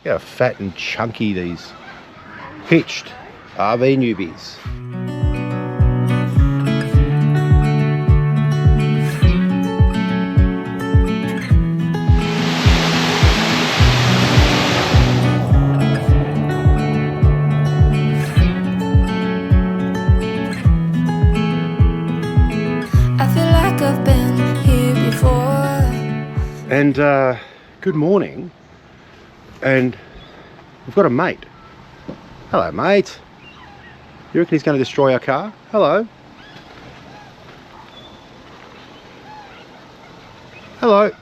Look how fat and chunky these Hitched RV Newbies. I've been here before. And good morning. And we've got a mate. Hello, mate. You reckon he's going to destroy our car? Hello. Hello. Look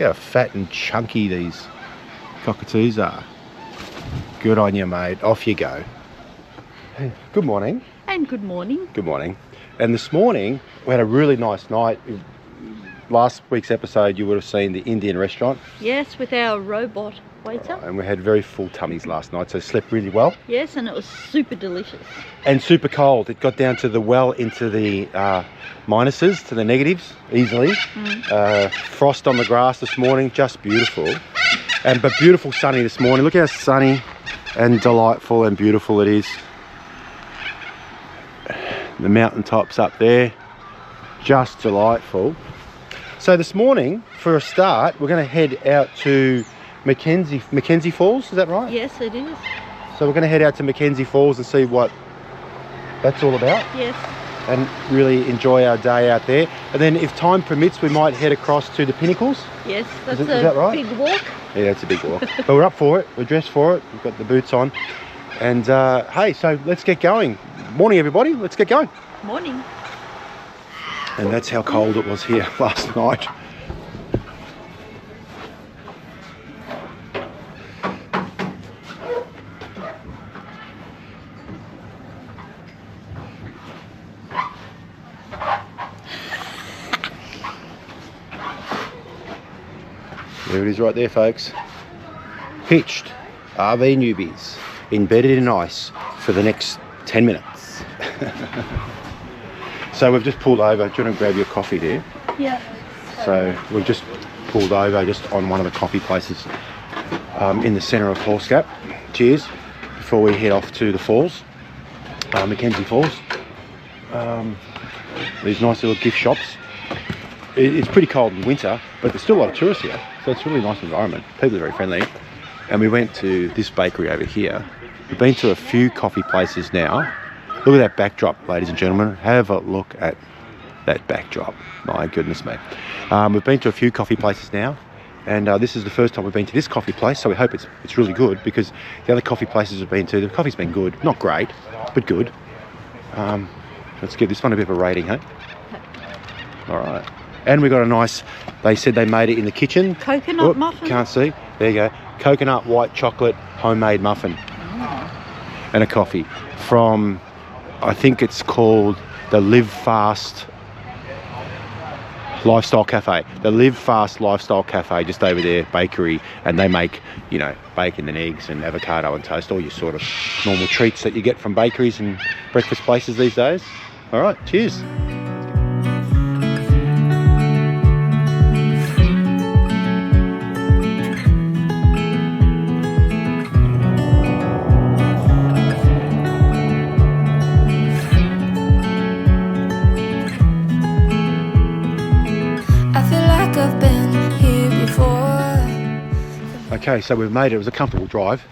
how fat and chunky these cockatoos are. Good on you, mate. Off you go. Hey, good morning. And good morning. Good morning. And this morning we had a really nice night. Last week's episode you would have seen the Indian restaurant. Yes, with our robot waiter. And we had very full tummies last night, so slept really well. Yes, and it was super delicious. And super cold. It got down to the into the minuses, to the negatives easily. Frost on the grass this morning, just beautiful. But beautiful sunny this morning. Look how sunny and delightful and beautiful it is. The mountaintops up there, just delightful. So this morning, for a start, we're going to head out to Mackenzie Falls, is that right? Yes, it is. So we're going to head out to Mackenzie Falls and see what that's all about. Yes. And really enjoy our day out there. And then if time permits, we might head across to the Pinnacles. Yes, that's is that right? Big walk. Yeah, that's a big walk. But we're up for it, we're dressed for it, we've got the boots on. And hey, so let's get going. Morning everybody, let's get going. Morning. And that's how cold it was here last night. There it is right there, folks. Hitched RV Newbies, embedded in ice for the next 10 minutes. So we've just pulled over. Do you want to grab your coffee there? Yeah. So we've just pulled over just on one of the coffee places in the centre of Horse Gap. Cheers. Before we head off to the falls, Mackenzie Falls. These nice little gift shops. It's pretty cold in winter, but there's still a lot of tourists here. So it's a really nice environment. People are very friendly. And we went to this bakery over here. We've been to a few coffee places now. Look at that backdrop, ladies and gentlemen. Have a look at that backdrop. My goodness me. We've been to a few coffee places now, and this is the first time we've been to this coffee place, so we hope it's really good, because the other coffee places we've been to, the coffee's been good. Not great, but good. Let's give this one a bit of a rating, hey? All right. And we got a nice, they said they made it in the kitchen. Coconut muffin. Can't see. There you go. Coconut white chocolate homemade muffin. And a coffee from, I think it's called the Live Fast Lifestyle Cafe. The Live Fast Lifestyle Cafe, just over there, bakery, and they make, you know, bacon and eggs and avocado and toast, all your sort of normal treats that you get from bakeries and breakfast places these days. All right, cheers. I've been here before. Okay, so we've made it. It was a comfortable drive.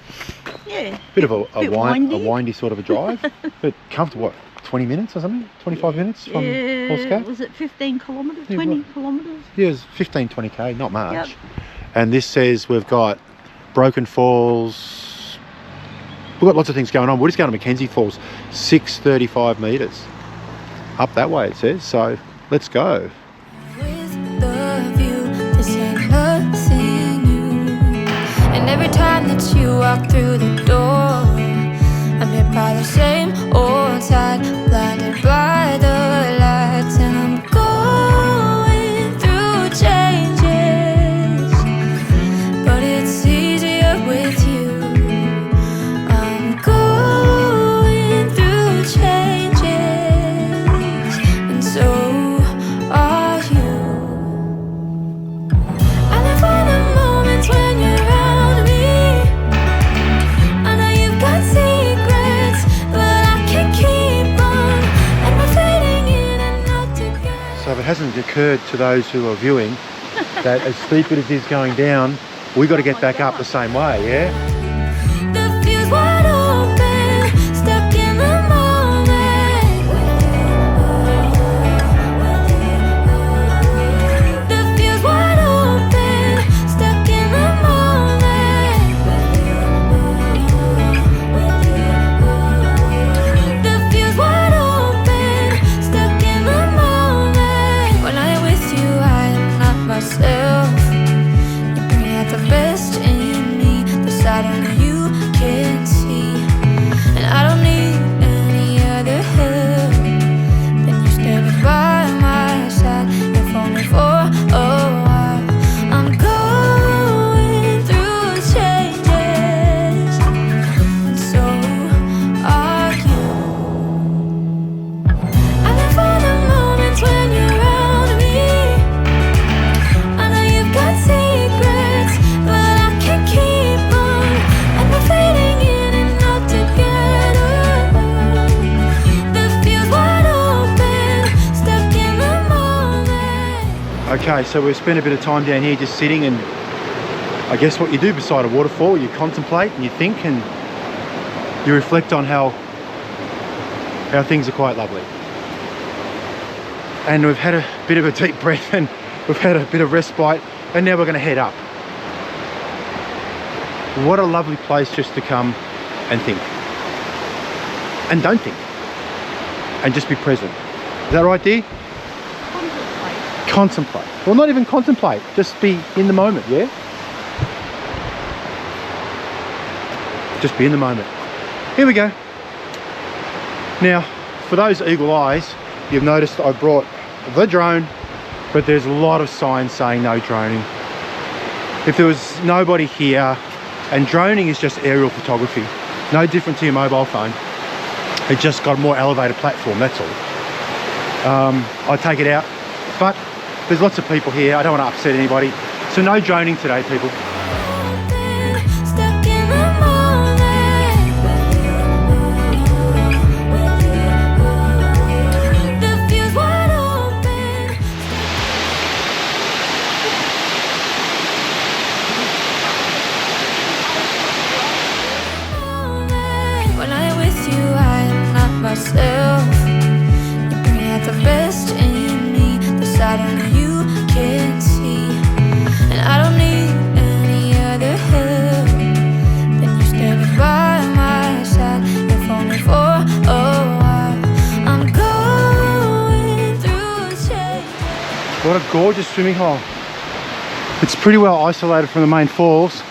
Yeah. Bit of a windy. windy sort of a drive, but comfortable. What, 20 minutes or something? 25 minutes from Horse Gap? Was it 15 kilometres? Yeah, 20 what? kilometres? Yeah, it was 15, 20k, not much. Yep. And this says we've got Broken Falls. We've got lots of things going on. We're just going to Mackenzie Falls, 635 metres. Up that way, it says. So let's go. With the view, this ain't nothing new. And every time that you walk through the door, I'm hit by the same old tide, blinded by the lights, and I'm going through changes, but it's easier with you. I'm going through changes, and so are you. I live for the moments when you're around me. occurred to those who are viewing that as steep as it is going down, we got to get back up the same way, yeah? The fuse wide open, stuck in the moment. The fuse wide open, stuck in the moment. The fuse wide open, stuck in the moment. When I'm with you, I am not myself. You bring out the best in me, the side of me you can see, and I don't need any other help than you standing by my side, if only for a while. I'm going through changes, and so are you. I live for the moments when you're around me. I know you've got secrets, but I can't keep them, and we're fading in and out together. The fuse wide open, stuck in the moment. Okay, so we've spent a bit of time down here just sitting, and I guess what you do beside a waterfall, you contemplate and you think and you reflect on how things are quite lovely. And we've had a bit of a deep breath and we've had a bit of respite, and now we're going to head up. What a lovely place just to come and think. And don't think. And just be present. Is that right, dear? Contemplate. Well, not even contemplate, just be in the moment, yeah? Just be in the moment. Here we go. Now, for those eagle eyes, you've noticed that I brought the drone, but there's a lot of signs saying no droning. If there was nobody here, and droning is just aerial photography, no different to your mobile phone. It just got a more elevated platform, that's all. I take it out, but there's lots of people here. I don't want to upset anybody. So no droning today, people. Stuck in the moment. The fuse wide open. When I'm with you, I am not myself. You bring out the best in me, the side of me you can see, and I don't need any other help than you standing by my side, if only for a while. I'm going through change. What a gorgeous swimming hole. It's pretty well isolated from the main falls.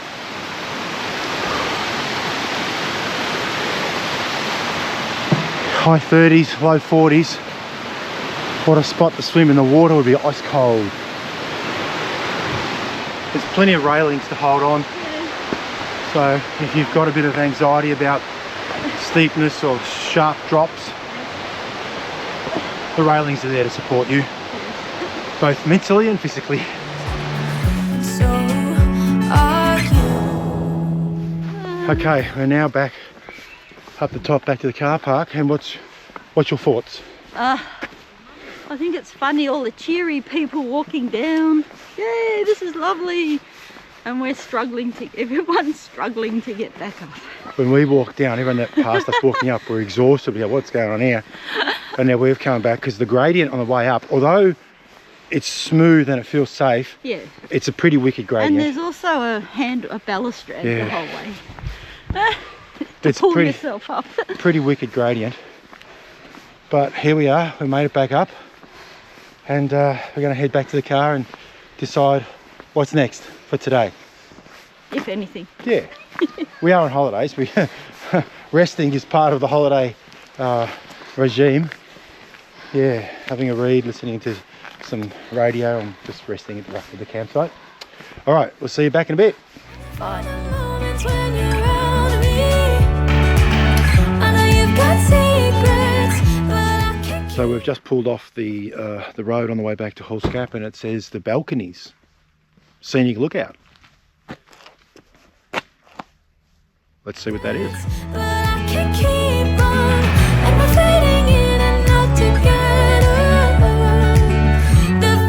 High 30s, low 40s. What a spot to swim in. The water would be ice cold. There's plenty of railings to hold on. So if you've got a bit of anxiety about steepness or sharp drops, the railings are there to support you, both mentally and physically. So are you. Okay, we're now back up the top, back to the car park. And what's your thoughts? I think it's funny, all the cheery people walking down. Yay, this is lovely. And we're everyone's struggling to get back up. When we walked down, everyone that passed us walking up were exhausted. We go, what's going on here? And now we've come back because the gradient on the way up, although it's smooth and it feels safe, Yeah. it's a pretty wicked gradient. And there's also a balustrade Yeah. the whole way. To It's pull pretty- yourself up. Pretty wicked gradient. But here we are, we made it back up, and we're going to head back to the car and decide what's next for today. If anything. Yeah, we are on holidays. Resting is part of the holiday regime. Yeah, having a read, listening to some radio, and just resting at the campsite. All right, we'll see you back in a bit. Bye. Moments when you're around me. I know you've got secrets, but I can't keep. So we've just pulled off the road on the way back to Hullscap, and it says the balconies, scenic lookout. Let's see what that is. But I can't keep on, and we're fading in and out together. The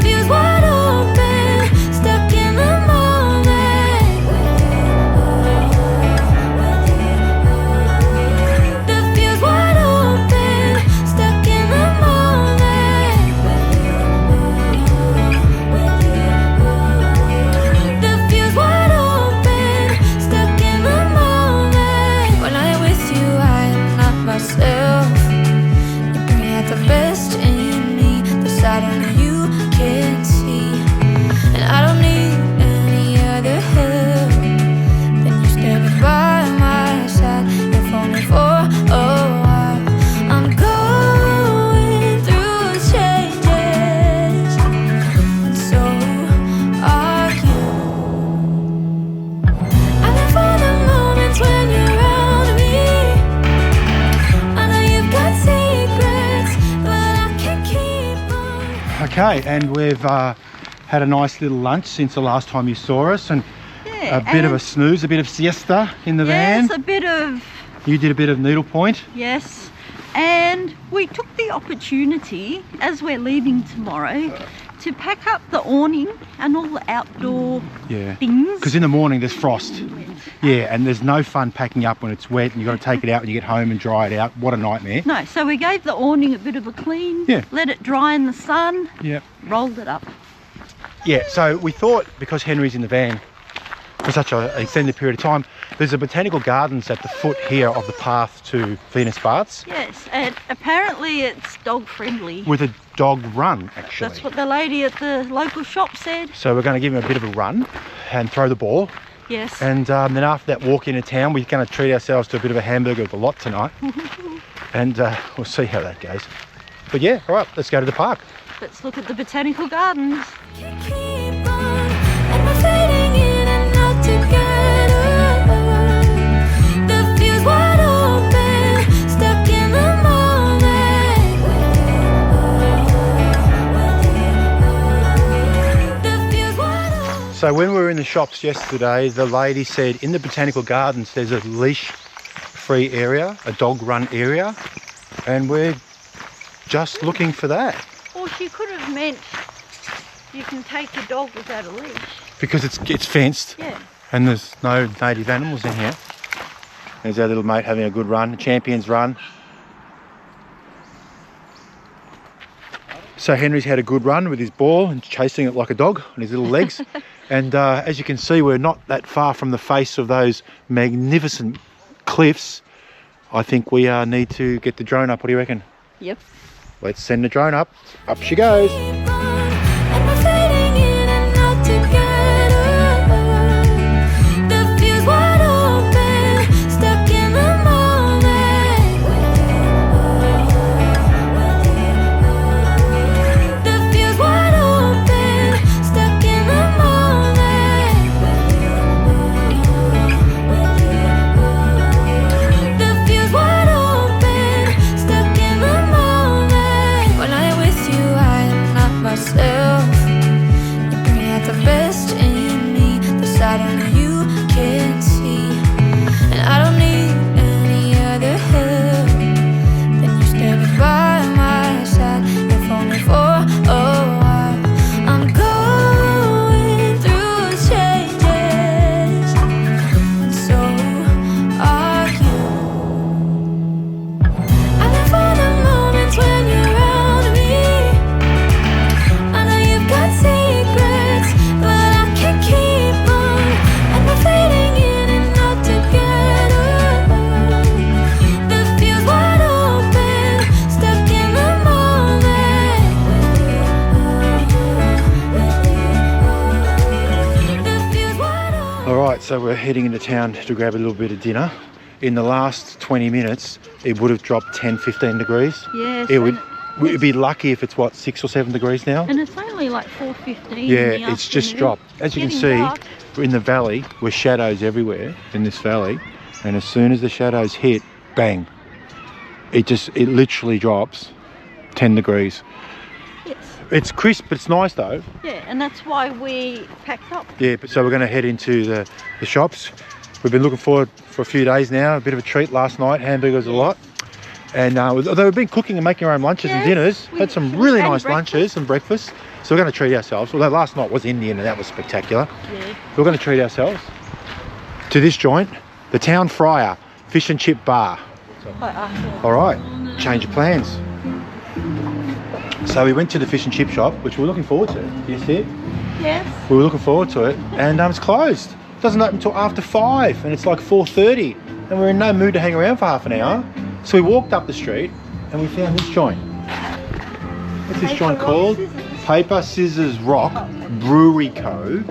Okay, and we've had a nice little lunch since the last time you saw us, and Yeah, a bit of a snooze, a bit of siesta in the van. Yes, a bit of, You did a bit of needlepoint. yes. And we took the opportunity, as we're leaving tomorrow, to pack up the awning and all the outdoor Yeah. things. Because in the morning there's frost. Yeah, and there's no fun packing up when it's wet and you've got to take it out when you get home and dry it out. What a nightmare. No, so we gave the awning a bit of a clean, Yeah. let it dry in the sun, Yep. rolled it up. Yeah, so we thought because Henry's in the van for such an extended period of time, there's a botanical gardens at the foot here of the path to Venus Baths Yes, and apparently it's dog friendly. with a dog run, actually. That's what the lady at the local shop said. So we're going to give him a bit of a run and throw the ball. Yes. And then after that walk into town, we're going to treat ourselves to a bit of a hamburger with a lot tonight. And we'll see how that goes. But yeah, all right, let's go to the park. Let's look at the botanical gardens. Keep on, and we're fading in and out together. The fuse wide open, stuck in the moment. The fuse wide open. So when we were in the shops yesterday, the lady said in the botanical gardens there's a leash-free area, a dog run area, and we're just looking for that Or she could have meant you can take your dog without a leash. because it's fenced Yeah. and there's no native animals in here. There's our little mate having a good run, a champion's run. So Henry's had a good run with his ball and chasing it like a dog on his little legs. And as you can see, we're not that far from the face of those magnificent cliffs. I think we need to get the drone up. What do you reckon? Yep. Let's send the drone up. Up she goes. Keep on, and we're fading in and out together. The fuse wide open, stuck in the moment. The fuse wide open, stuck in the moment. The fuse wide open, stuck in the moment. When I'm with you, I am not myself. You bring out the best in me, the side only you can see. And I don't need any other help than you standing by my side. If only for a while. I'm going through changes, and so are you. I live for the moments when you're around me. I know you've got secrets, but I can't keep on. And we're fading in and out together. The fuse wide open, stuck in the moment. The fuse wide open. All right, so we're heading into town to grab a little bit of dinner. In the last 20 minutes, it would have dropped 10, 15 degrees. Yes. It would. We'd be lucky if it's, what, 6 or 7 degrees now? And it's only like 4:15. Yeah, it's just dropped. As you can see, in the valley, we're shadows everywhere in this valley. And as soon as the shadows hit, bang, it literally drops 10 degrees. Yes. It's crisp, but it's nice though. Yeah, and that's why we packed up. Yeah, but so we're going to head into the shops. We've been looking forward for a few days now. A bit of a treat last night, hamburgers a lot. And although we've been cooking and making our own lunches and Yes, dinners, we- had some really and nice breakfast. lunches and breakfasts. So we're going to treat ourselves. Although last night was Indian and that was spectacular. Yeah. We're going to treat ourselves to this joint, the Town Fryer Fish and Chip Bar. All right, change of plans. So we went to the fish and chip shop, which we're looking forward to. Do you see it? Yes. We were looking forward to it, and it's closed. It doesn't open until after 5, and it's like 4:30, and we're in no mood to hang around for half an hour. So we walked up the street, and we found this joint. What's this joint called? Paper Scissors Rock Brewery Co.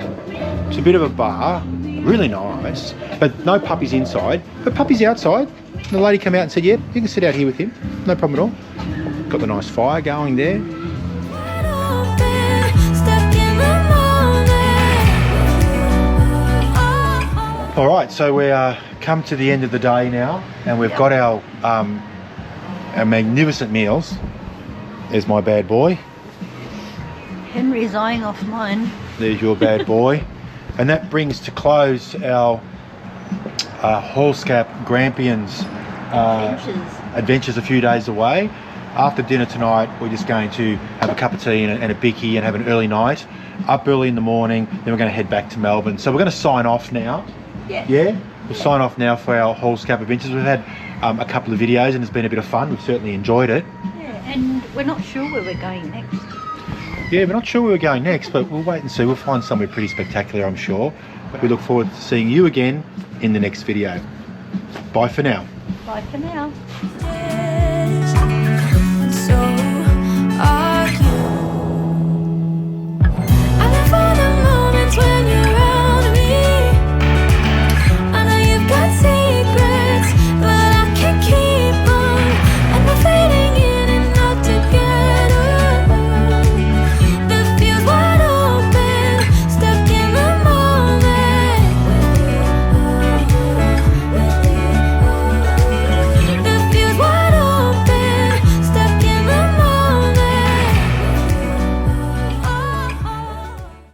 It's a bit of a bar, really nice, but no puppies inside, but puppies outside. And the lady came out and said, "Yep, you can sit out here with him, no problem at all." Got the nice fire going there. Wide open, stuck in the moment. All right, so we come to the end of the day now, and we've got our magnificent meals. There's my bad boy. Henry's eyeing off mine. There's your bad boy. And that brings to close our Hallscap Grampians adventures a few days away. After dinner tonight, we're just going to have a cup of tea and a bicky and have an early night. Up early in the morning, then we're going to head back to Melbourne. So we're going to sign off now. Yeah? We'll sign off now for our Hallscap adventures. We've had a couple of videos and it's been a bit of fun. We've certainly enjoyed it. Yeah, and we're not sure where we're going next. Yeah, we're not sure where we're going next, but we'll wait and see. We'll find somewhere pretty spectacular, I'm sure. We look forward to seeing you again in the next video. Bye for now. Bye for now.